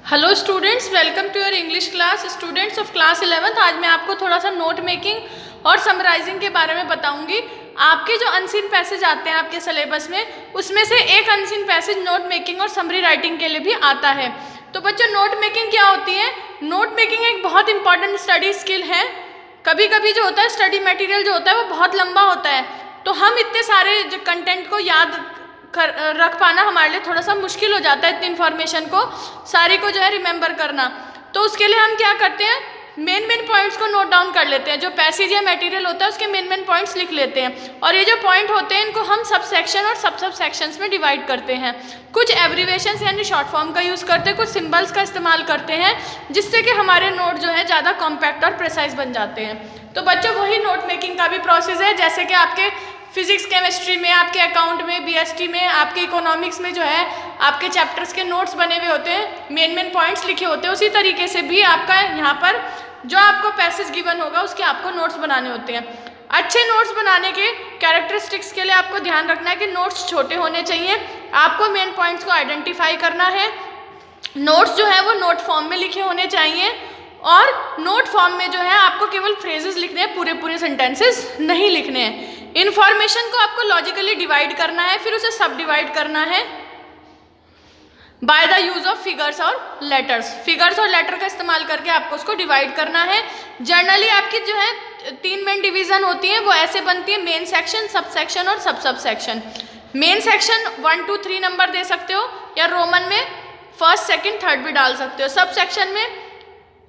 Hello students, welcome to your English class. Students of class 11th, आज मैं आपको थोड़ा सा नोट मेकिंग और समराइजिंग के बारे में बताऊंगी। आपके जो अनसीन पैसेज आते हैं आपके सिलेबस में, उसमें से एक अनसीन पैसेज नोट मेकिंग और समरी राइटिंग के लिए भी आता है। तो बच्चों, नोट मेकिंग क्या होती है? नोट मेकिंग एक बहुत इंपॉर्टेंट स्टडी स्किल है। कभी कभी जो होता है स्टडी मटेरियल जो होता है वो बहुत लंबा होता है, तो हम इतने सारे जो कंटेंट को याद रख पाना हमारे लिए थोड़ा सा मुश्किल हो जाता है। इतनी इन्फॉर्मेशन को सारी को जो है रिमेंबर करना, तो उसके लिए हम क्या करते हैं, मेन पॉइंट्स को नोट डाउन कर लेते हैं। जो पैसेज या मटेरियल होता है उसके मेन पॉइंट्स लिख लेते हैं, और ये जो पॉइंट होते हैं इनको हम सब सेक्शन और सब सेक्शंस में डिवाइड करते हैं। कुछ एब्रीवेशंस यानी शॉर्ट फॉर्म का यूज़ करते हैं, कुछ सिंबल्स का इस्तेमाल करते हैं, जिससे कि हमारे नोट जो है ज़्यादा कॉम्पैक्ट और प्रिसाइज बन जाते हैं। तो बच्चों, वही नोट मेकिंग का भी प्रोसेस है, जैसे कि आपके फिजिक्स केमिस्ट्री में, आपके अकाउंट में, बीएसटी में, आपके इकोनॉमिक्स में जो है आपके चैप्टर्स के नोट्स बने हुए होते हैं, मेन पॉइंट्स लिखे होते हैं। उसी तरीके से भी आपका यहाँ पर जो आपको पैसेज गिवन होगा उसके आपको नोट्स बनाने होते हैं। अच्छे नोट्स बनाने के कैरेक्टरिस्टिक्स के लिए आपको ध्यान रखना है कि नोट्स छोटे होने चाहिए, आपको मेन पॉइंट्स को आइडेंटिफाई करना है, नोट्स जो है वो नोट फॉर्म में लिखे होने चाहिए, और नोट फॉर्म में जो है आपको केवल फ्रेजेस लिखने हैं, पूरे सेंटेंसेस नहीं लिखने हैं। इन्फॉर्मेशन को आपको लॉजिकली डिवाइड करना है, फिर उसे सब डिवाइड करना है by the use of figures और लेटर्स। फिगर्स और लेटर का इस्तेमाल करके आपको उसको डिवाइड करना है। जनरली आपकी जो है 3 मेन डिवीजन होती हैं, वो ऐसे बनती है: मेन सेक्शन, सब सेक्शन और sub section. Main section 1 2 3 number दे सकते हो, या रोमन में फर्स्ट सेकंड थर्ड भी डाल सकते हो। सब सेक्शन में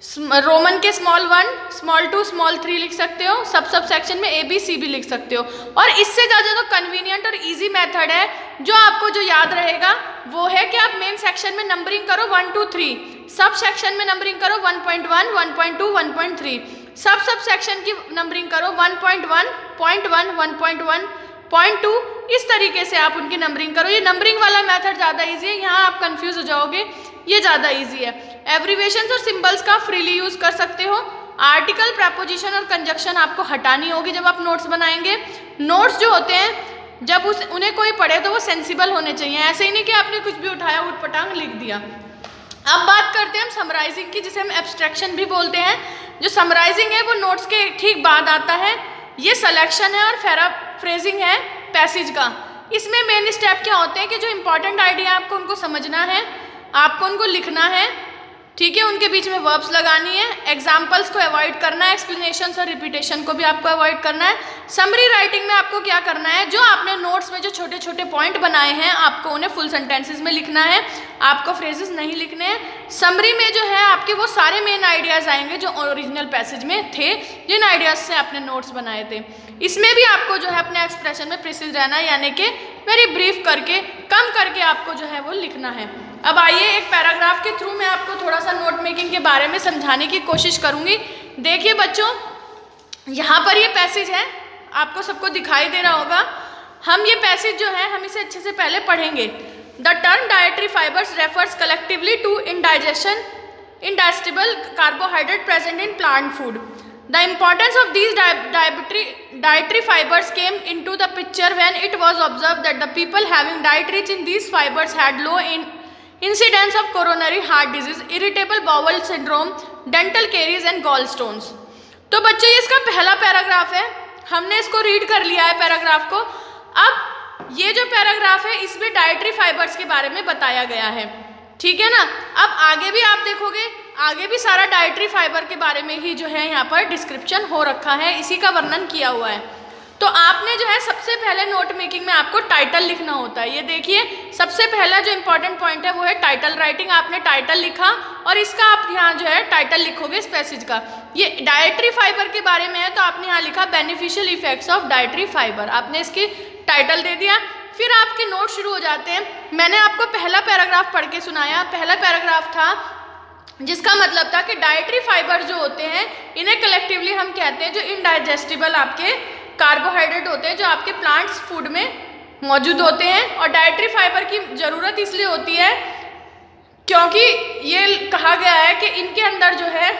रोमन के स्मॉल 1, स्मॉल 2, स्मॉल 3 लिख सकते हो। सब सेक्शन में ABC भी लिख सकते हो। और इससे ज़्यादा जो कन्वीनियंट और इजी मेथड है, जो आपको जो याद रहेगा, वो है कि आप मेन सेक्शन में नंबरिंग करो 1 2 3, सब सेक्शन में नंबरिंग करो 1.1 1.2 1.3, सब सेक्शन की नंबरिंग करो 1.1 0.1 1.1 0.2। इस तरीके से आप उनकी नंबरिंग करो। ये नंबरिंग वाला मेथड ज़्यादा ईजी है, यहाँ आप कंफ्यूज हो जाओगे, ये ज़्यादा ईजी है। एब्रीवेशंस और सिंबल्स का फ्रीली यूज़ कर सकते हो। आर्टिकल, प्रपोजिशन और कंजक्शन आपको हटानी होगी जब आप नोट्स बनाएंगे। नोट्स जो होते हैं जब उन्हें कोई पढ़े तो वो सेंसिबल होने चाहिए, ऐसे ही नहीं कि आपने कुछ भी उठाया उठपटांग लिख दिया। अब बात करते हैं हम समराइजिंग की, जिसे हम एब्स्ट्रैक्शन भी बोलते हैं। जो समराइजिंग है वो नोट्स के ठीक बाद आता है। ये सिलेक्शन है और पैराफ्रेजिंग है पैसेज का। इसमें मेन स्टेप क्या होते हैं कि जो इंपॉर्टेंट आइडिया आपको उनको समझना है, आपको उनको लिखना है, ठीक है, उनके बीच में वर्ब्स लगानी है, एग्जाम्पल्स को अवॉइड करना है, एक्सप्लेनेशंस और रिपीटेशन को भी आपको अवॉइड करना है। समरी राइटिंग में आपको क्या करना है, जो आपने नोट्स में जो छोटे छोटे पॉइंट बनाए हैं आपको उन्हें फुल सेंटेंसेस में लिखना है, आपको फ्रेजेस नहीं लिखने हैं। समरी में जो है आपके वो सारे मेन आइडियाज आएंगे जो ओरिजिनल पैसेज में थे, जिन आइडियाज से आपने नोट्स बनाए थे। इसमें भी आपको जो है अपने एक्सप्रेशन में प्रिसाइज रहना है, यानी कि वेरी ब्रीफ करके, कम करके आपको जो है वो लिखना है। अब आइए, एक पैराग्राफ के थ्रू मैं आपको थोड़ा सा नोट मेकिंग के बारे में समझाने की कोशिश करूंगी। देखिए बच्चों, यहाँ पर ये पैसेज है, आपको सबको दिखाई दे रहा होगा। हम ये पैसेज जो है हम इसे अच्छे से पहले पढ़ेंगे। The term dietary fibres refers collectively to indigestible carbohydrate present in plant food. The importance of these dietary fibers came into the picture when it was observed that the people having diet rich in these fibers had low incidence of coronary heart disease, irritable bowel syndrome, dental caries and gallstones। तो बच्चों, ये इसका पहला paragraph है, हमने इसको read कर लिया है पैराग्राफ को। अब ये जो पैराग्राफ है इसमें डाइटरी फाइबर्स के बारे में बताया गया है, ठीक है ना। अब आगे भी आप देखोगे, आगे भी सारा डाइटरी फाइबर के बारे में ही जो है यहाँ पर डिस्क्रिप्शन हो रखा है, इसी का वर्णन किया हुआ है। तो आपने जो है सबसे पहले नोट मेकिंग में आपको टाइटल लिखना होता है। ये देखिए, सबसे पहला जो इंपॉर्टेंट पॉइंट है वो है टाइटल राइटिंग। आपने टाइटल लिखा और इसका आप यहाँ जो है टाइटल लिखोगे इस पैसेज का। ये डाइटरी फाइबर के बारे में है तो आपने यहाँ लिखा beneficial effects of dietary fibre, आपने इसकी टाइटल दे दिया। फिर आपके नोट शुरू हो जाते हैं। मैंने आपको पहला पैराग्राफ पढ़ के सुनाया। पहला पैराग्राफ था जिसका मतलब था कि डाइटरी फाइबर जो होते हैं इन्हें कलेक्टिवली हम कहते हैं जो इनडाइजेस्टिबल आपके कार्बोहाइड्रेट होते हैं, जो आपके प्लांट्स फूड में मौजूद होते हैं। और डाइटरी फाइबर की ज़रूरत इसलिए होती है क्योंकि ये कहा गया है कि इनके अंदर जो है,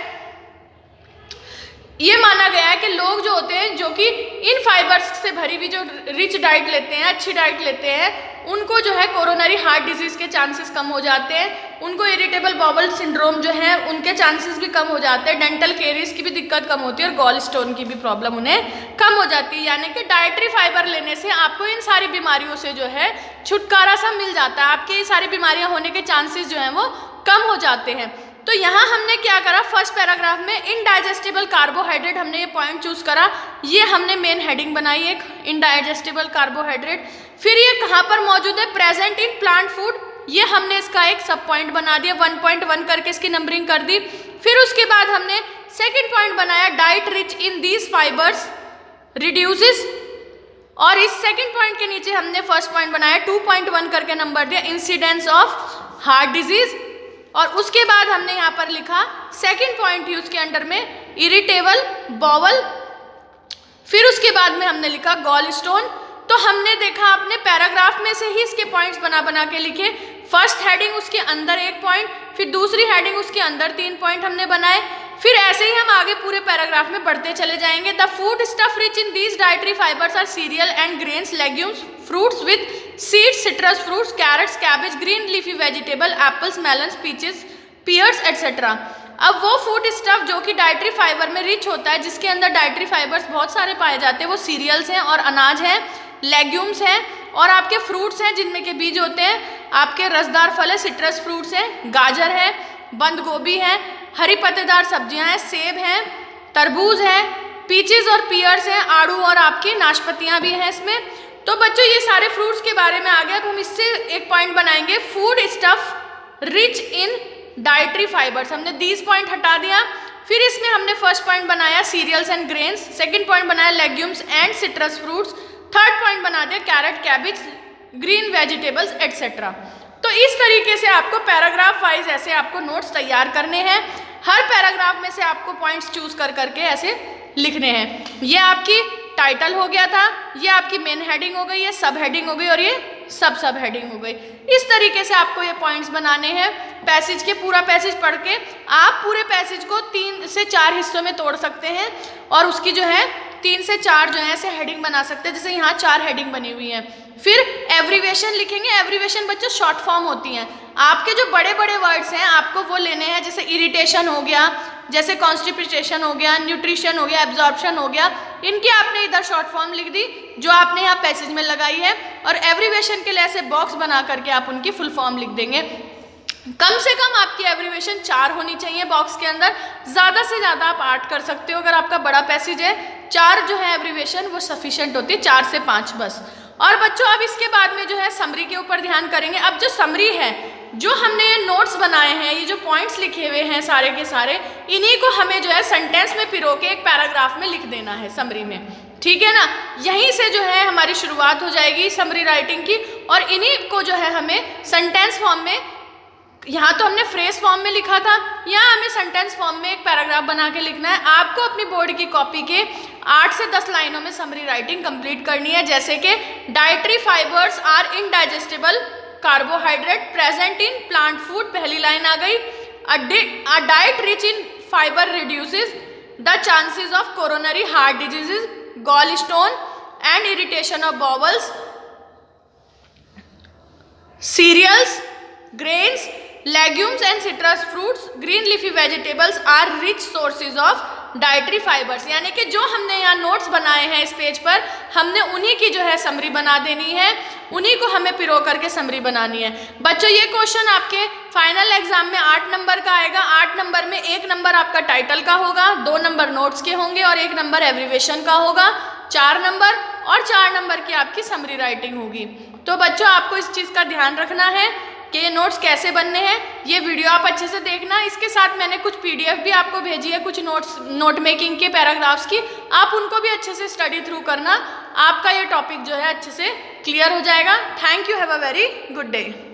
ये माना गया है कि लोग जो होते हैं जो कि इन फाइबर्स से भरी हुई जो रिच डाइट लेते हैं, अच्छी डाइट लेते हैं, उनको जो है कोरोनरी हार्ट डिजीज़ के चांसेस कम हो जाते हैं, उनको इरिटेबल बाउल सिंड्रोम जो है उनके चांसेस भी कम हो जाते हैं, डेंटल केरीज की भी दिक्कत कम होती है और गॉल स्टोन की भी प्रॉब्लम उन्हें कम हो जाती है। यानी कि डाइटरी फाइबर लेने से आपको इन सारी बीमारियों से जो है छुटकारा सा मिल जाता है, आपके ये सारी बीमारियां होने के चांसेस जो हैं वो कम हो जाते हैं। तो यहाँ हमने क्या करा, फर्स्ट पैराग्राफ में इनडाइजेस्टिबल कार्बोहाइड्रेट हमने ये पॉइंट चूज करा, ये हमने मेन हेडिंग बनाई एक इनडाइजेस्टिबल कार्बोहाइड्रेट। फिर ये कहाँ पर मौजूद है, प्रेजेंट इन प्लांट फूड, ये हमने इसका एक सब पॉइंट बना दिया, 1.1 करके इसकी नंबरिंग कर दी। फिर उसके बाद हमने सेकेंड पॉइंट बनाया, diet rich in these fibres reduces, और इस सेकेंड पॉइंट के नीचे हमने फर्स्ट पॉइंट बनाया 2.1 करके नंबर दिया, इंसिडेंस ऑफ हार्ट डिजीज। और उसके बाद हमने यहाँ पर लिखा सेकंड पॉइंट ही उसके अंडर में इरिटेबल बाउल। फिर उसके बाद में हमने लिखा गॉल स्टोन। तो हमने देखा अपने पैराग्राफ में से ही इसके पॉइंट्स बना बना के लिखे, फर्स्ट हेडिंग उसके अंदर एक पॉइंट, फिर दूसरी हेडिंग उसके अंदर 3 पॉइंट हमने बनाए। फिर ऐसे ही हम आगे पूरे पैराग्राफ में बढ़ते चले जाएंगे। The food stuff rich in these dietary fibres are cereal and grains, legumes, fruits with seeds, citrus fruits, carrots, cabbage, green leafy vegetable, apples, melons, peaches, pears etcetera. अब वो फूड स्टफ जो कि dietary fibre में rich होता है, जिसके अंदर dietary fibres बहुत सारे पाए जाते हैं, वो सीरियल्स हैं और अनाज हैं, लेग्यूम्स हैं और आपके फ्रूट्स हैं जिनमें के बीज होते हैं, आपके रसदार फल है, सिट्रस फ्रूट्स हैं, गाजर है, बंद गोभी है, हरी पत्तेदार सब्जियां हैं, सेब हैं, तरबूज है, पीचेस और पियर्स हैं, आड़ू और आपकी नाशपतियां भी हैं इसमें। तो बच्चों ये सारे फ्रूट्स के बारे में आ गया। अब हम इससे एक पॉइंट बनाएंगे, food stuff rich in dietary fibres, हमने दीज पॉइंट हटा दिया। फिर इसमें हमने फर्स्ट पॉइंट बनाया cereals and grains, second point बनाया legumes and citrus fruits, third point बना दिया carrot, cabbage, green vegetables etcetera. तो इस तरीके से आपको पैराग्राफ वाइज ऐसे आपको नोट्स तैयार करने हैं, हर पैराग्राफ में से आपको पॉइंट्स चूज कर करके ऐसे लिखने हैं। ये आपकी टाइटल हो गया था, ये आपकी मेन हेडिंग हो गई, ये सब हेडिंग हो गई और ये सब हेडिंग हो गई। इस तरीके से आपको ये पॉइंट्स बनाने हैं। पैसेज के पूरा पैसेज पढ़ के आप पूरे पैसेज को 3 से 4 हिस्सों में तोड़ सकते हैं और उसकी जो है 3 से 4 जो है ऐसे हेडिंग बना सकते हैं, जैसे यहाँ 4 हेडिंग बनी हुई हैं। फिर एब्रीवेशन लिखेंगे, एब्रीवेशन बच्चों शॉर्ट फॉर्म होती हैं। आपके जो बड़े बड़े वर्ड्स हैं आपको वो लेने हैं, जैसे इरिटेशन हो गया, जैसे कॉन्स्टिपेशन हो गया, न्यूट्रिशन हो गया, एब्जॉर्प्शन हो गया, इनकी आपने इधर शॉर्ट फॉर्म लिख दी जो आपने यहाँ पैसेज में लगाई है, और एब्रीवेशन के लिए ऐसे बॉक्स बना करके आप उनकी फुल फॉर्म लिख देंगे। कम से कम आपकी एब्रीवेशन 4 होनी चाहिए बॉक्स के अंदर, ज़्यादा से ज़्यादा आप 8 कर सकते हो। अगर आपका बड़ा पैसेज है 4 जो है एब्रीवेशन वो सफिशिएंट होती है, 4 से 5 बस। और बच्चों अब इसके बाद में जो है समरी के ऊपर ध्यान करेंगे। अब जो समरी है, जो हमने ये नोट्स बनाए हैं, ये जो पॉइंट्स लिखे हुए हैं सारे के सारे, इन्हीं को हमें जो है सेंटेंस में पिरो के एक पैराग्राफ में लिख देना है समरी में, ठीक है ना। यहीं से जो है हमारी शुरुआत हो जाएगी समरी राइटिंग की, और इन्हीं को जो है हमें सेंटेंस फॉर्म में, यहाँ तो हमने फ्रेज फॉर्म में लिखा था, यहाँ हमें सेंटेंस फॉर्म में एक पैराग्राफ बना के लिखना है। आपको अपनी बोर्ड की कॉपी के 8 से 10 लाइनों में समरी राइटिंग कंप्लीट करनी है, जैसे कि dietary fibres are indigestible carbohydrate present in plant food, पहली लाइन आ गई। A diet rich in fibre reduces the chances of coronary heart diseases, gall stone and irritation of bowels, cereals, grains, legumes and citrus fruits, green leafy vegetables are rich sources of dietary fibers। यानी कि जो हमने यहाँ notes बनाए हैं इस page पर, हमने उन्हीं की जो है समरी बना देनी है, उन्हीं को हमें पिरो करके समरी बनानी है। बच्चों ये क्वेश्चन आपके फाइनल एग्जाम में 8 नंबर का आएगा। 8 नंबर में 1 नंबर आपका टाइटल का होगा, 2 नंबर नोट्स के होंगे और 1 नंबर एब्रीवेशन का होगा, 4 नंबर, और 4 नंबर की आपकी समरी राइटिंग होगी। तो बच्चों आपको इस चीज़ का ध्यान रखना है कि ये नोट्स कैसे बनने हैं। ये वीडियो आप अच्छे से देखना, इसके साथ मैंने कुछ PDF भी आपको भेजी है, कुछ नोट मेकिंग के पैराग्राफ्स की, आप उनको भी अच्छे से स्टडी थ्रू करना, आपका ये टॉपिक जो है अच्छे से क्लियर हो जाएगा। Thank you, have a very good day.